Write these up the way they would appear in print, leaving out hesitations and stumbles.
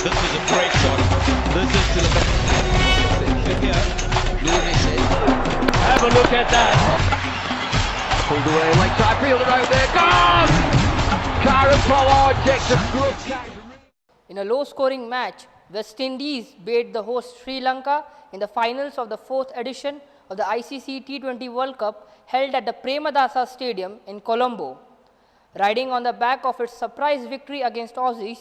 This is a great shot. This is to the here. Have a look at that. Pulled away, like side fielder out there. Gone! Karen Pollard takes a good catch. In a low-scoring match, West Indies beat the host Sri Lanka in the finals of the 4th edition of the ICC T20 World Cup held at the Premadasa Stadium in Colombo. Riding on the back of its surprise victory against Aussies,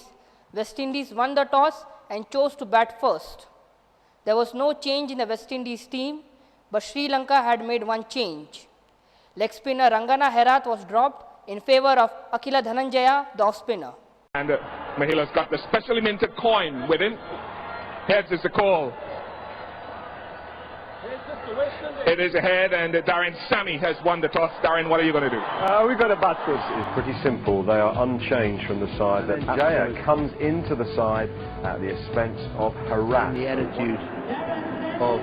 West Indies won the toss and chose to bat first. There was no change in the West Indies team, but Sri Lanka had made one change. Leg spinner Rangana Herath was dropped in favour of Akila Dhananjaya, the off-spinner. And Mahila's got the specially minted coin with him. Heads is the call. It is ahead, and Darren Sammy has won the toss. Darren, what are you going to do? We've got a bat first. It's pretty simple. They are unchanged from the side. Then Jaya comes into the side at the expense of Harat. The attitude of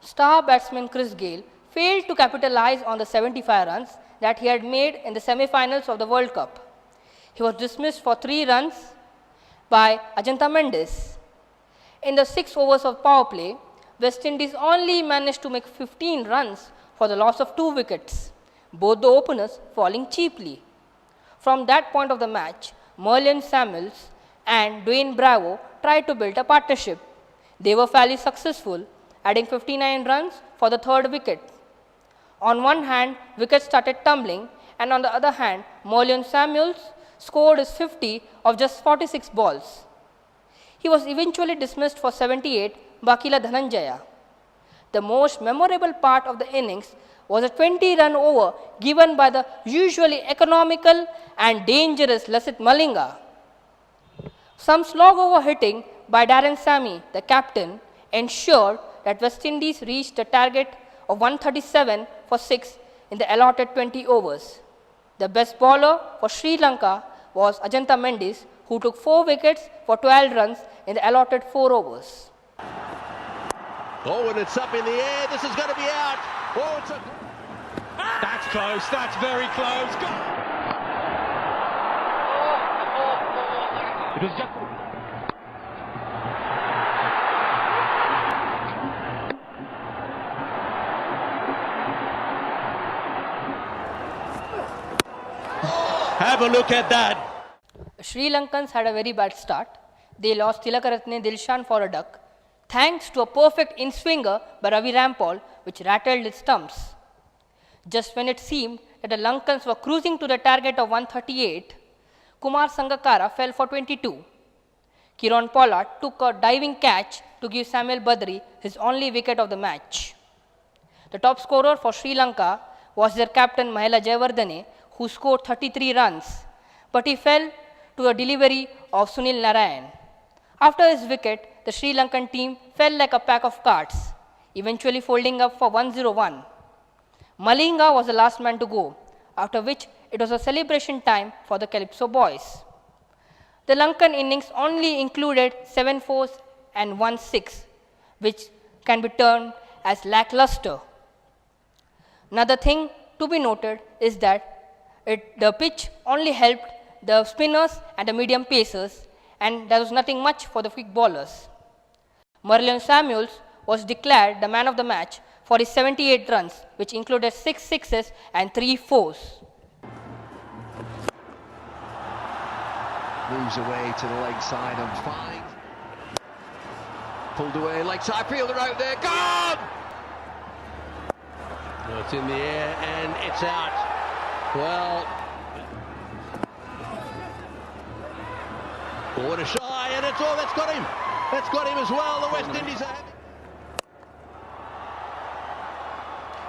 Star batsman Chris Gayle failed to capitalise on the 75 runs that he had made in the semi-finals of the World Cup. He was dismissed for 3 runs by Ajantha Mendes. In the 6 overs of power play, West Indies only managed to make 15 runs for the loss of 2 wickets, both the openers falling cheaply. From that point of the match, Merlion Samuels and Dwayne Bravo tried to build a partnership. They were fairly successful, adding 59 runs for the 3rd wicket. On one hand, wickets started tumbling, and on the other hand, Merlion Samuels scored his 50 of just 46 balls. He was eventually dismissed for 78 by Akila Dhananjaya. The most memorable part of the innings was a 20-run over given by the usually economical and dangerous Lasith Malinga. Some slog over hitting by Darren Sammy, the captain, ensured that West Indies reached the target of 137 for 6 in the allotted 20 overs. The best bowler for Sri Lanka was Ajantha Mendes, who took 4 wickets for 12 runs in the allotted 4 overs. oh, and it's up in the air. This is going to be out. Oh, it's a that's close. That's very close. It was just. Have a look at that. Sri Lankans had a very bad start. They lost Tilakaratne Dilshan for a duck, thanks to a perfect in-swinger by Ravi Rampal, which rattled its stumps. Just when it seemed that the Lankans were cruising to the target of 138, Kumar Sangakkara fell for 22. Kieron Pollard took a diving catch to give Samuel Badri his only wicket of the match. The top scorer for Sri Lanka was their captain Mahela Jayawardene, who scored 33 runs, but he fell to a delivery of Sunil Narayan. After his wicket, the Sri Lankan team fell like a pack of cards, eventually folding up for 101. Malinga was the last man to go, after which it was a celebration time for the Calypso boys. The Lankan innings only included 7 fours and 1 6, which can be termed as lackluster. Another thing to be noted is that the pitch only helped the spinners and the medium pacers, and there was nothing much for the quick bowlers. Merlion Samuels was declared the man of the match for his 78 runs, which included 6 sixes and 3 fours. Moves away to the leg side and 5. Pulled away, leg side fielder out there. Gone! Well, it's in the air and it's out. Well, forward a shy, and it's all that's got him. That's got him as well. The West Indies are having.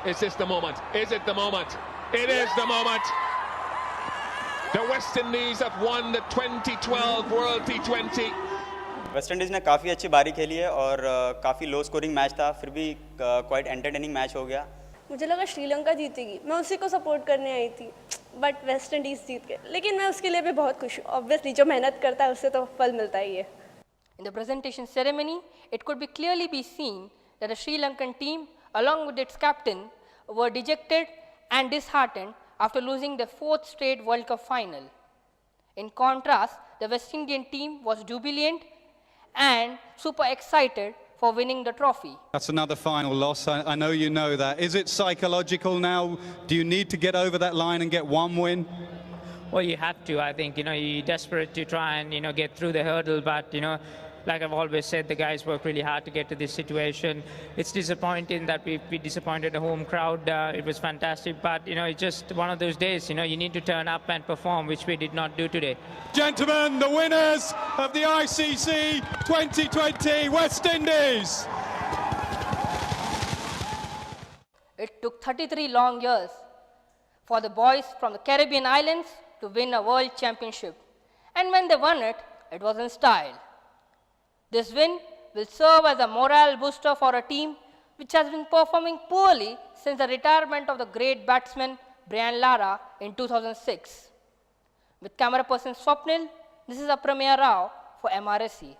Is this the moment? Is it the moment? It is the moment. The West Indies have won the 2012 World T20. West Indies ने काफ़ी अच्छी बारी खेली है और काफ़ी low scoring match था, फिर भी क्वाइट एंटरटेनिंग मैच हो गया. मुझे लगा श्रीलंका जीतेगी, मैं उसी को सपोर्ट करने आई थी, बट वेस्ट इंडीज़ जीत गए. लेकिन मैं उसके लिए भी बहुत खुश हूँ. ऑब्वियसली जो मेहनत करता है उससे तो फल मिलता ही है. In the presentation ceremony, it could be clearly be seen that the Sri Lankan team, along with its captain, were dejected and disheartened after losing their 4th straight World Cup final. In contrast, the West Indian team was jubilant and super excited for winning the trophy. That's another final loss. I know you know that. Is it psychological now? Do you need to get over that line and get one win? Well, you have to. I think, you're desperate to try and, get through the hurdle. But, like I've always said, the guys work really hard to get to this situation. It's disappointing that we disappointed the home crowd. It was fantastic. But, it's just one of those days, you need to turn up and perform, which we did not do today. Gentlemen, the winners of the ICC 2020 West Indies. It took 33 long years for the boys from the Caribbean islands to win a world championship. And when they won it, it was in style. This win will serve as a morale booster for a team which has been performing poorly since the retirement of the great batsman Brian Lara in 2006. With camera person Swapnil, this is Aprameya Rao for MRSC.